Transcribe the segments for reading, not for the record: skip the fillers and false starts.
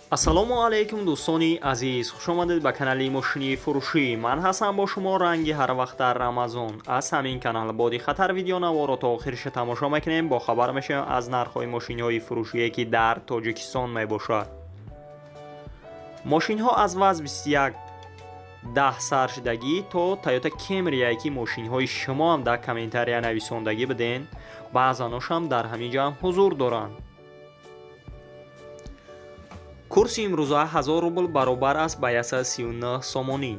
ассалому алайкум дӯстони азиз, хушомадед ба канали мошини фурӯшӣ. Ман ҳастам бо шумо ранги ҳар вақт дар Рамазон. Аз ҳамин канал боди хатар видеонаворо то охирша тамошо мекунем, бо хабар мешавем аз нархҳои мошинҳои фурӯшие ки дар Тоҷикистон мебошад. Мошинҳо аз ВАЗ 2110 саршидагӣ то Toyota Camry ки мошинҳои шумо ҳам дар комментария нависондагӣ биден, баъзаношам дар ҳамин ҷамъ ҳузур доранд. курси имрӯза 1000 рубл баробар аст ба 139 сомонӣ.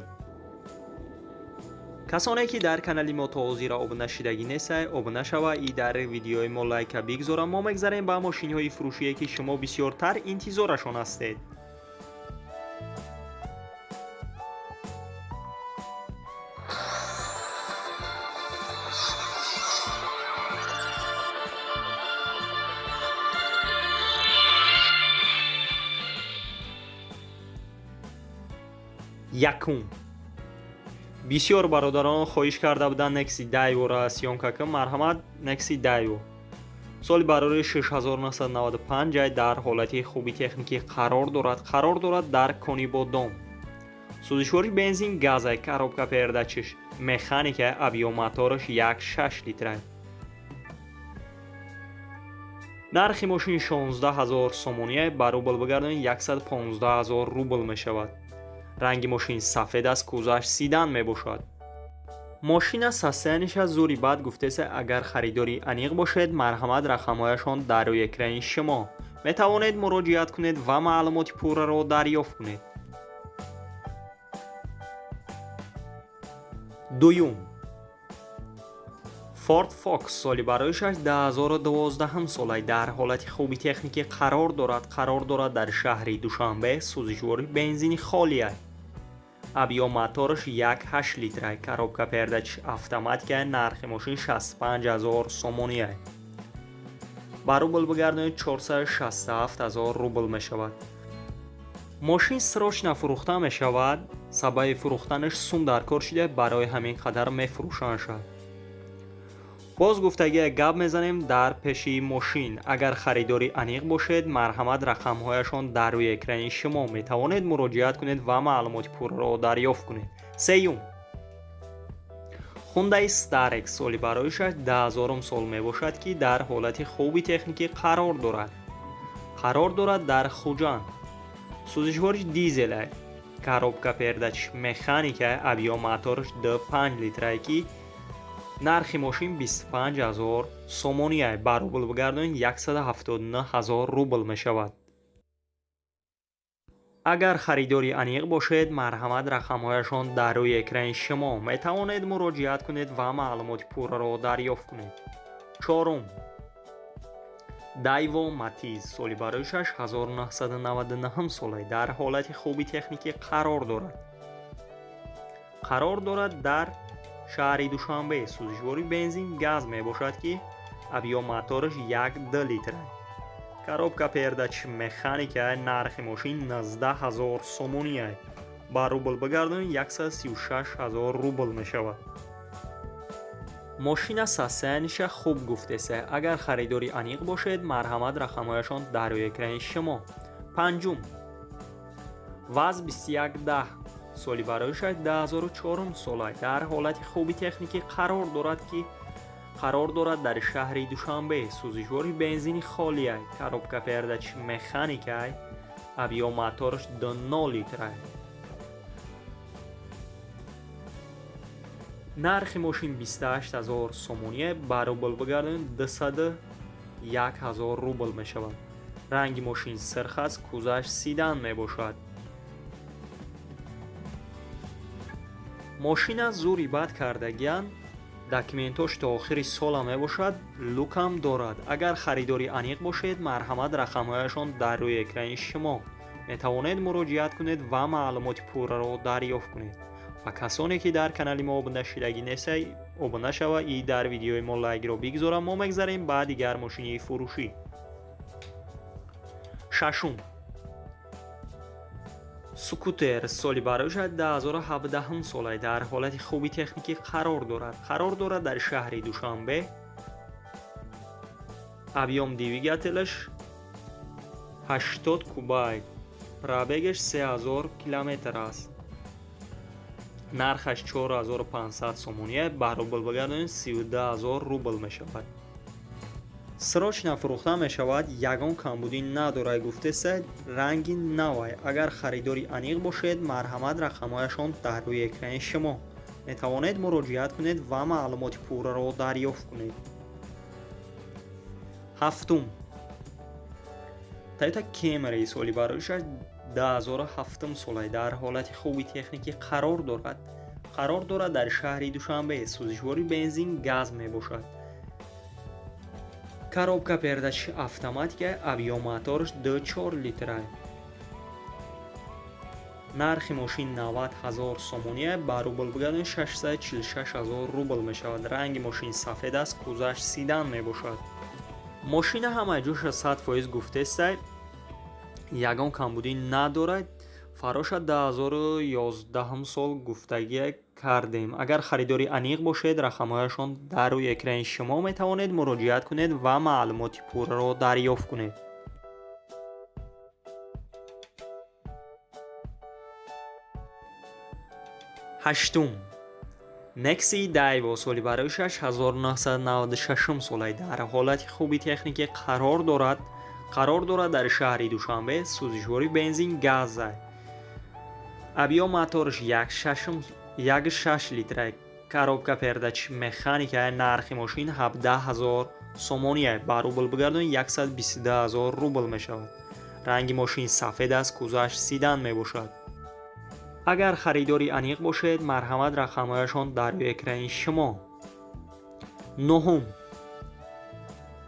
касоне ки дар канали мо то ҳозира обуна шидагӣ нестед, обуна шава и дар видеои мо лайка бигзора. Мо мегзарем ба мошинҳои фурӯшие ки шумо бисёртар интизорашон ҳастед. якум бисёр бародарон хоҳиш карда буданд Nexi Daewoo-ро сёнка кунам. марҳамат, Nexi Daewoo соли барори 6995 ҷай дар ҳолати хуби техникӣ қарор дорад дар кони бодом. сӯзишвори бензин газай, коробка передачиш механика, объём-моториш 1.6 литрай. нархи мошин 16000 сомония, ба рубл бигардонед 115000 рубл мешавад. ранги мошин сафед аст, кузаш сидан мебошад. мошина состояниеш зури бад гуфтеса. агар харидори аниқ бошед, марҳамат, рақамҳояшон дар рӯи экрани шумо. метавонед муроҷиат кунед ва маълумоти пурраро дарёфт кунед. дуюм Ford Fox соли бароишаш 2012 солай дар ҳолати хуби техникӣ қарор дорад дар шаҳри Душанбе. сӯзишвори бензини холияй. объём моториш 1.8 литрай, коробка передачиш автоматикай. нархи мошин 65000 сомония. ба рубл бигардонед 467000 рубл мешавад. мошин срочна фурӯхта мешавад. сабаби фурӯхтанаш сум дар кор шуда, барои ҳамин қадар мефурӯшанд. боз гуфтагия гап мезанем дар пеши мошин. агар харидори аниқ бошед, марҳамат, рақамҳояшон дар рӯи экрани шумо. метавонед муроҷиат кунед ва маълумоти пурраро дарёфт кунед. сеюм Hyundai Starex соли бароишаш 10000 сол мебошад ки дар ҳолати хуби техникӣ қарор дорад дар Хуҷанд. сӯзишвориш дизелай, коробка передачиш механика, объём моториш 2.5 литрай ки нархи мошин 25000 сомония. ба рубл бигардонед 179000 рубл мешавад. агар харидори аниқ бошед, марҳамат, рақамҳояшон дар рӯи экрани шумо. метавонед муроҷиат кунед ва маълумоти пурраро дарёфт кунед. чорум Daewoo Matiz соли бароишаш 1999 солай дар ҳолати хуби техникӣ қарор дорад дар шаҳри Душанбе. сӯзишвори бензин газ мебошад ки объём моториш 1.2 литрай, коробка передачиш механика. нархи мошин 19000 сомония. ба рубл бигардонед 136000 рубл мешавад. мошина состояниеша хуб гуфтеса. агар харидори аниқ бошед, марҳамат, рақамҳояшон дар рӯи экрани шумо. панҷум ВАЗ 2110 соли бароишаш 2004 солай дар ҳолати хуби техникӣ қарор дорад дар шаҳри Душанбе. сӯзишвори бензини холияй, коробка передачиш механикай, объём моториш 2.0 литрай. нархи мошин 28000 сомония. ба рубл бигардонед 201000 рубл мешавад. ранги мошин сирх аст, кузаш сидан мебошад. мошина зури бад кардагиян, документош то охири сола мебошад, лукам дорад. агар харидори аниқ бошед, марҳамат, рақамҳояшон дар рӯи экрани шумо. метавонед муроҷиат кунед ва маълумоти пурраро дарёфт кунед. ва касоне ки дар канали мо обуна шидагӣ нестед, обуна шава и дар видеои мо лайкро бигзора. мо мегзарем ба дигар мошини фурӯшӣ. шашум Скутер соли бароишаш 2017 солай дар ҳолати хуби техникӣ қарор дорад дар шаҳри Душанбе. объём двигателаш 80 кубай, пробегаш 3000 километр аст. нархаш 4500 сомония, ба рубл бигардонед 32000 рубл мешавад. срочна фурӯхта мешавад, ягон камбудӣ надорад гуфтесед, ранги навай. Агар харидори аниқ бошед, марҳамат рақамҳояшон дар рӯи экрани шумо. метавонед муроҷиат кунед ва маълумоти пурраро дарёфт кунед. ҳафтум, Toyota Camry соли бароишаш 2007 солай дар ҳолати хуби техникӣ қарор дорад дар шаҳри Душанбе. сӯзишвори бензин газ мебошад. коробка передачи автоматика, объём моторш 2.4 литра. нархи мошин 90 000 сомония, ба рубл бигардонед 646 000 рубл мешавад. ранги мошин сафед аст, кузаш седан мебошад. мошина ҳамаи ҷӯша 100% гуфтестай, ягон камбудӣ надорад. фароша 2011 сол гуфтагӣ кардем. агар харидори аниқ бошед, рақамҳояшон дар рӯи экрани шумо. метавонед муроҷиат кунед ва маълумоти пурраро дарёфт кунед. ҳаштум, Nexi Daiwo соли бароишаш 1996 солай дар ҳолати хуби техникӣ қарор дорад дар шаҳри Душанбе. сӯзишвори бензин газ. объём моторш 1.6 литра. коробка передачи механика. нархи мошин 17 000 сомония, ба рубл бигардонед 122 000 рубл мешавад. ранги мошин сафед аст, кузаш седан мебошад. агар харидори аниқ бошед, марҳамат рақамҳояшон дар рӯи экрани шумо. нӯҳум,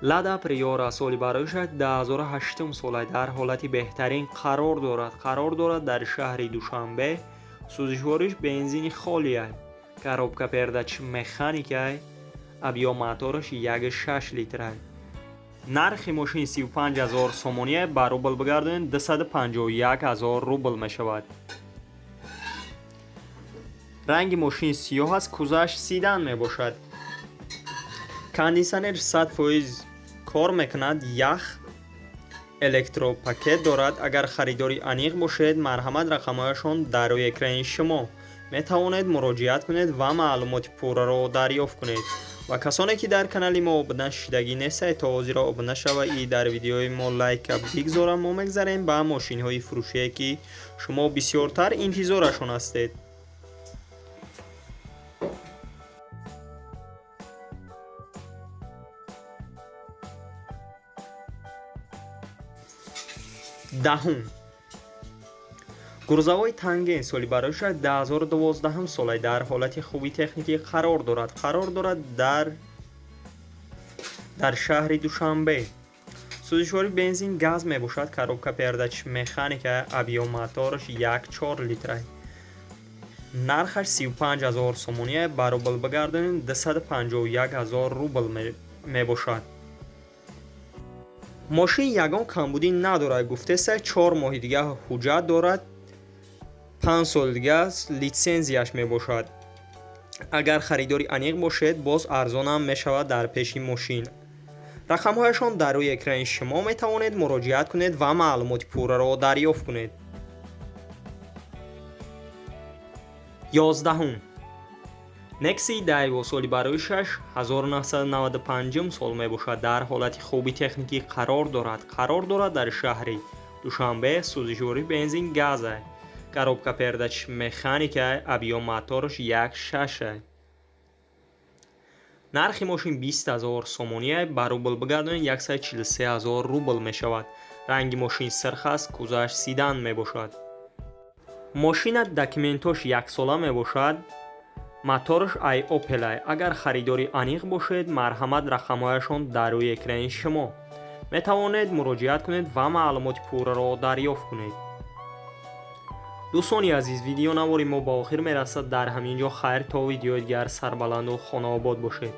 Lada Priora соли бароишаш 2008 солай дар ҳолати беҳтарин қарор дорад дар шаҳри Душанбе. сӯзишвориш бензини холия. коробка передачи механика. объём моторш 1.6 литра. нархи мошин 35 000 сомония, ба рубл бигардонед 251 000 рубл мешавад. ранги мошин сиёҳ аст, кузаш седан мебошад. кондисионер 100% кор мекунад. ях электропакет дорад. агар харидори аниқ бошед, марҳамат рақамҳояшон дар рӯи экрани шумо. метавонед муроҷиат кунед ва маълумоти пурраро дарёфт кунед. ва касоне ки дар канали мо обуна шидагӣ нестед, то ҳозира обуна шава и дар видеои мо лайка бигзора. мо мегзарем ба мошинҳои фурӯшие ки шумо бисёртар интизорашон ҳастед. даҳум, гурзавои Танген соли бароишаш 2012 солай дар ҳолати хуби техникӣ қарор дорад дар шаҳри Душанбе. сӯзишвори бензин газ мебошад. коробка передачи механика. объём моторш 1.4 литра. нархаш 35 000 сомония, ба рубл бигардонед 251 000 рубл мебошад. мошин ягон камбудӣ надорад гуфтеса, 4 моҳи дига ҳуҷҷат дорад, 5 сол дига литсензияш мебошад. агар харидори аниқ бошед, боз арзонам мешавад дар пеши мошин. рақамҳояшон дар рӯи экрани шумо. метавонед муроҷиат кунед ва маълумоти пурраро дарёфт кунед. 11. Nexi Daiwo соли бароишаш 1995 сол мебошад. дар ҳолати хуби техникӣ қарор дорад дар шаҳри Душанбе. сӯзишвори бензин газ. коробка передачи механика. объём моторш 1.6. нархи мошин 20 000 сомония, ба рубл бигардонед 143 000 рубл мешавад. ранги мошин сирх аст, кузаш седан мебошад. мошина документош 1 сола мебошад. моторш ай Opel. агар харидори аниқ бошед, марҳамат рақамҳояшон дар рӯи экрани шумо. метавонед муроҷиат кунед ва маълумоти пурраро дарёфт кунед. дӯстони азиз, видеонавори мо ба охир мерасад. дар ҳамин ҷо хайр, то видеои дигар. сарбаланду хонаобод бошед.